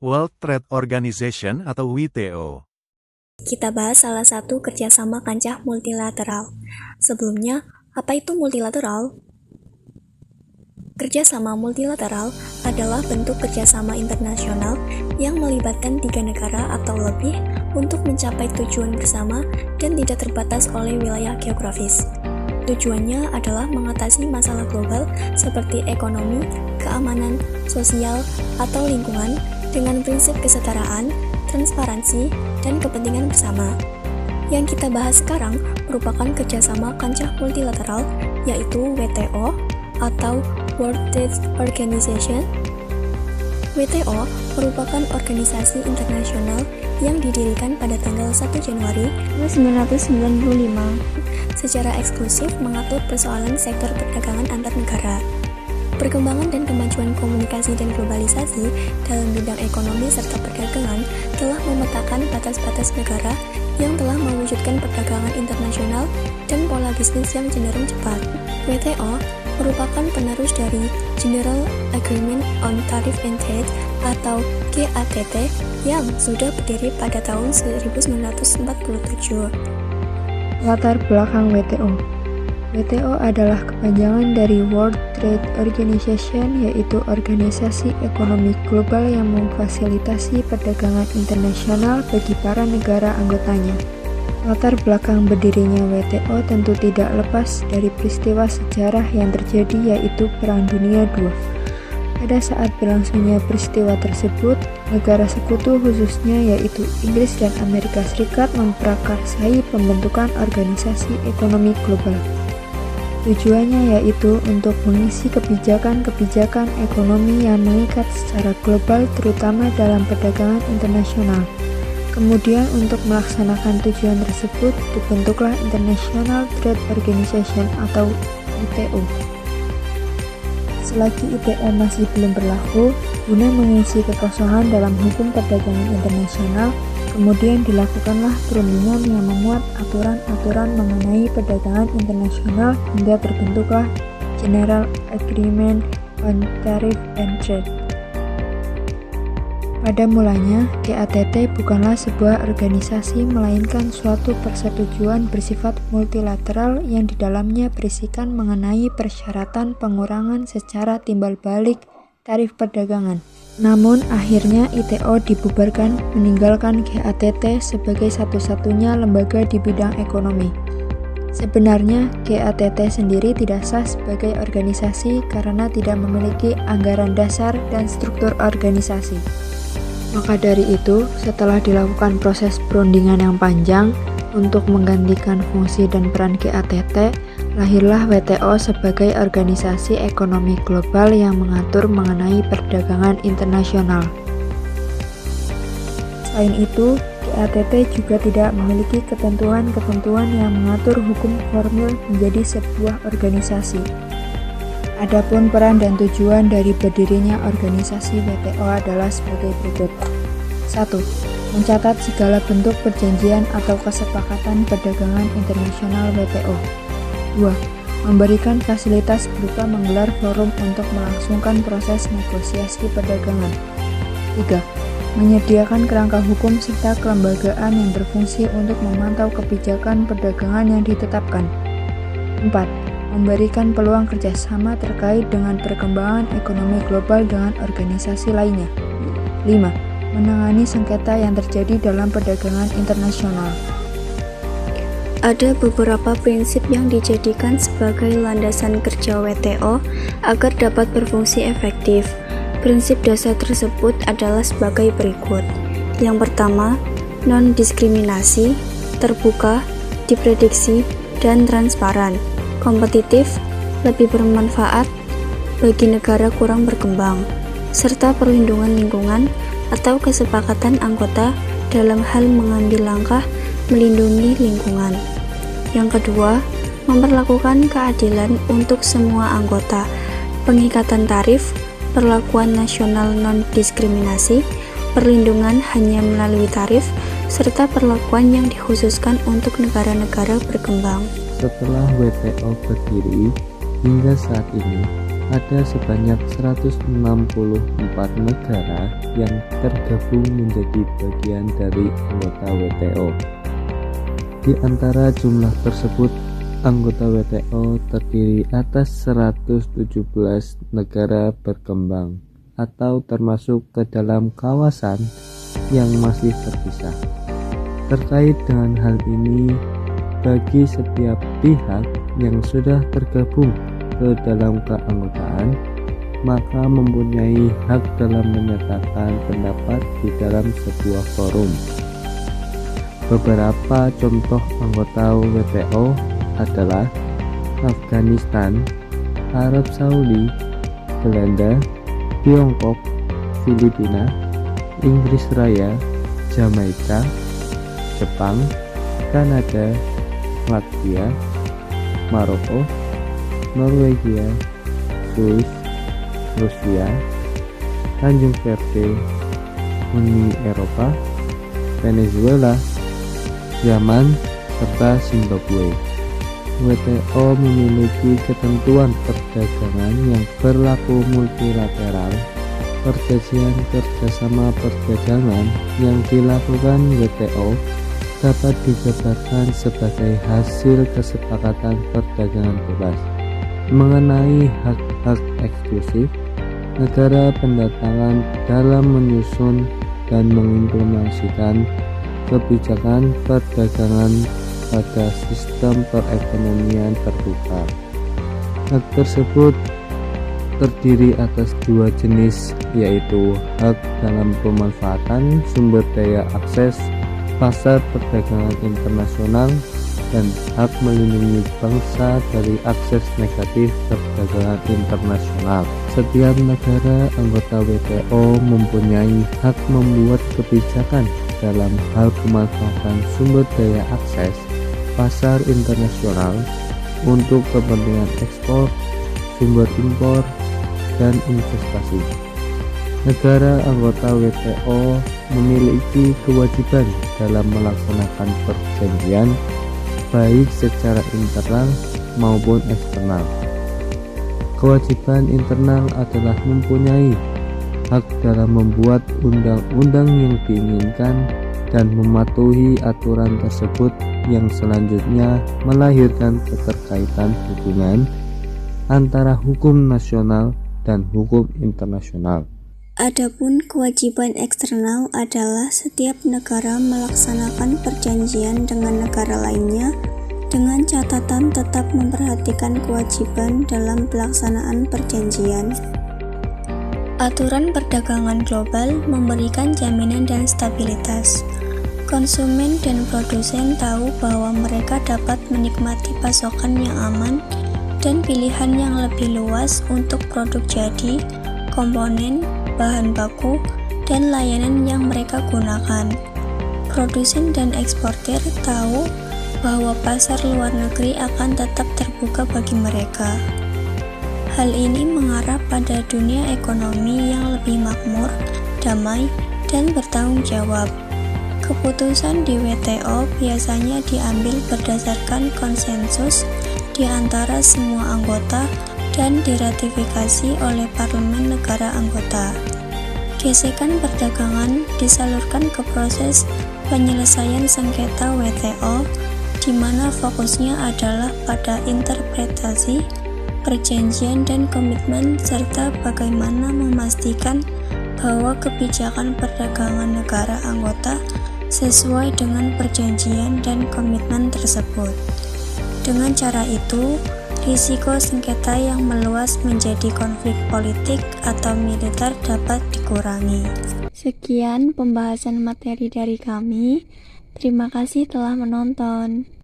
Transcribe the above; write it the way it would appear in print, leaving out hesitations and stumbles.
World Trade Organization atau WTO. Kita bahas salah satu kerjasama kancah multilateral. Sebelumnya, apa itu multilateral? Kerjasama multilateral adalah bentuk kerjasama internasional yang melibatkan 3 negara atau lebih untuk mencapai tujuan bersama dan tidak terbatas oleh wilayah geografis. Tujuannya adalah mengatasi masalah global seperti ekonomi, keamanan, sosial, atau lingkungan dengan prinsip kesetaraan, transparansi, dan kepentingan bersama. Yang kita bahas sekarang merupakan kerjasama kancah multilateral, yaitu WTO atau World Trade Organization. WTO merupakan organisasi internasional yang didirikan pada tanggal 1 Januari 1995 secara eksklusif mengatur persoalan sektor perdagangan antar negara. Perkembangan dan kemajuan komunikasi dan globalisasi dalam bidang ekonomi serta perdagangan telah memetakan batas-batas negara yang telah mewujudkan perdagangan internasional dan pola bisnis yang cenderung cepat. WTO merupakan penerus dari General Agreement on Tariff and Trade atau GATT yang sudah berdiri pada tahun 1947. Latar belakang WTO. WTO adalah kepanjangan dari World Trade Organization, yaitu organisasi ekonomi global yang memfasilitasi perdagangan internasional bagi para negara anggotanya. Latar belakang berdirinya WTO tentu tidak lepas dari peristiwa sejarah yang terjadi, yaitu Perang Dunia II. Pada saat berlangsungnya peristiwa tersebut, negara sekutu khususnya yaitu Inggris dan Amerika Serikat memprakarsai pembentukan organisasi ekonomi global. Tujuannya yaitu untuk mengisi kebijakan-kebijakan ekonomi yang mengikat secara global terutama dalam perdagangan internasional. Kemudian untuk melaksanakan tujuan tersebut dibentuklah International Trade Organization atau WTO. Selagi WTO masih belum berlaku, guna mengisi kekosongan dalam hukum perdagangan internasional, kemudian dilakukanlah perundingan yang memuat aturan-aturan mengenai perdagangan internasional hingga terbentuklah General Agreement on Tariff and Trade. Pada mulanya, GATT bukanlah sebuah organisasi melainkan suatu persetujuan bersifat multilateral yang di dalamnya berisikan mengenai persyaratan pengurangan secara timbal balik tarif perdagangan. Namun akhirnya WTO dibubarkan meninggalkan GATT sebagai satu-satunya lembaga di bidang ekonomi. Sebenarnya GATT sendiri tidak sah sebagai organisasi karena tidak memiliki anggaran dasar dan struktur organisasi. Maka dari itu, setelah dilakukan proses perundingan yang panjang untuk menggantikan fungsi dan peran GATT, lahirlah WTO sebagai organisasi ekonomi global yang mengatur mengenai perdagangan internasional. Selain itu, GATT juga tidak memiliki ketentuan-ketentuan yang mengatur hukum formil menjadi sebuah organisasi. Adapun peran dan tujuan dari berdirinya organisasi WTO adalah sebagai berikut. 1. Mencatat segala bentuk perjanjian atau kesepakatan perdagangan internasional WTO. 2. Memberikan fasilitas berupa menggelar forum untuk melangsungkan proses negosiasi perdagangan. 3. Menyediakan kerangka hukum serta kelembagaan yang berfungsi untuk memantau kebijakan perdagangan yang ditetapkan. 4. Memberikan peluang kerjasama terkait dengan perkembangan ekonomi global dengan organisasi lainnya. 5. Menangani sengketa yang terjadi dalam perdagangan internasional. Ada beberapa prinsip yang dijadikan sebagai landasan kerja WTO agar dapat berfungsi efektif. Prinsip dasar tersebut adalah sebagai berikut. Yang pertama, non-diskriminasi, terbuka, diprediksi, dan transparan. Kompetitif, lebih bermanfaat bagi negara kurang berkembang, serta perlindungan lingkungan atau kesepakatan anggota dalam hal mengambil langkah melindungi lingkungan. Yang kedua, memperlakukan keadilan untuk semua anggota, pengikatan tarif, perlakuan nasional non-diskriminasi, perlindungan hanya melalui tarif, serta perlakuan yang dikhususkan untuk negara-negara berkembang. Setelah WTO berdiri, hingga saat ini ada sebanyak 164 negara yang tergabung menjadi bagian dari anggota WTO. Di antara jumlah tersebut, anggota WTO terdiri atas 117 negara berkembang atau termasuk ke dalam kawasan yang masih terpisah. Terkait dengan hal ini, bagi setiap pihak yang sudah tergabung ke dalam keanggotaan, maka mempunyai hak dalam menyatakan pendapat di dalam sebuah forum. Beberapa contoh anggota WTO adalah Afghanistan, Arab Saudi, Belanda, Tiongkok, Filipina, Inggris Raya, Jamaika, Jepang, Kanada, Latvia, Maroko, Norwegia, Swiss, Rusia, Tanjung Verde, Uni Eropa, Venezuela, Yaman, serta Zimbabwe. WTO memiliki ketentuan perdagangan yang berlaku multilateral. Perjanjian kerjasama perdagangan yang dilakukan WTO dapat dijabarkan sebagai hasil kesepakatan perdagangan bebas. Mengenai hak-hak eksklusif, negara pendatangan dalam menyusun dan mengimplementasikan kebijakan perdagangan pada sistem perekonomian terbuka. Hak tersebut terdiri atas dua jenis, yaitu hak dalam pemanfaatan sumber daya akses pasar perdagangan internasional dan hak melindungi bangsa dari akses negatif perdagangan internasional. Setiap negara anggota WTO mempunyai hak membuat kebijakan dalam hal pemanfaatan sumber daya akses pasar internasional untuk kepentingan ekspor, sumber impor, dan investasi. Negara anggota WTO memiliki kewajiban dalam melaksanakan perjanjian baik secara internal maupun eksternal. Kewajiban internal adalah mempunyai hak dalam membuat undang-undang yang diinginkan dan mematuhi aturan tersebut yang selanjutnya melahirkan keterkaitan hubungan antara hukum nasional dan hukum internasional. Adapun kewajiban eksternal adalah setiap negara melaksanakan perjanjian dengan negara lainnya dengan catatan tetap memperhatikan kewajiban dalam pelaksanaan perjanjian. Aturan perdagangan global memberikan jaminan dan stabilitas. Konsumen dan produsen tahu bahwa mereka dapat menikmati pasokan yang aman dan pilihan yang lebih luas untuk produk jadi, komponen, bahan baku, dan layanan yang mereka gunakan. Produsen dan eksportir tahu bahwa pasar luar negeri akan tetap terbuka bagi mereka. Hal ini mengarah pada dunia ekonomi yang lebih makmur, damai, dan bertanggung jawab. Keputusan di WTO biasanya diambil berdasarkan konsensus di antara semua anggota dan diratifikasi oleh parlemen negara anggota. Gesekan perdagangan disalurkan ke proses penyelesaian sengketa WTO, di mana fokusnya adalah pada interpretasi, perjanjian dan komitmen serta bagaimana memastikan bahwa kebijakan perdagangan negara anggota sesuai dengan perjanjian dan komitmen tersebut. Dengan cara itu, risiko sengketa yang meluas menjadi konflik politik atau militer dapat dikurangi. Sekian pembahasan materi dari kami. Terima kasih telah menonton.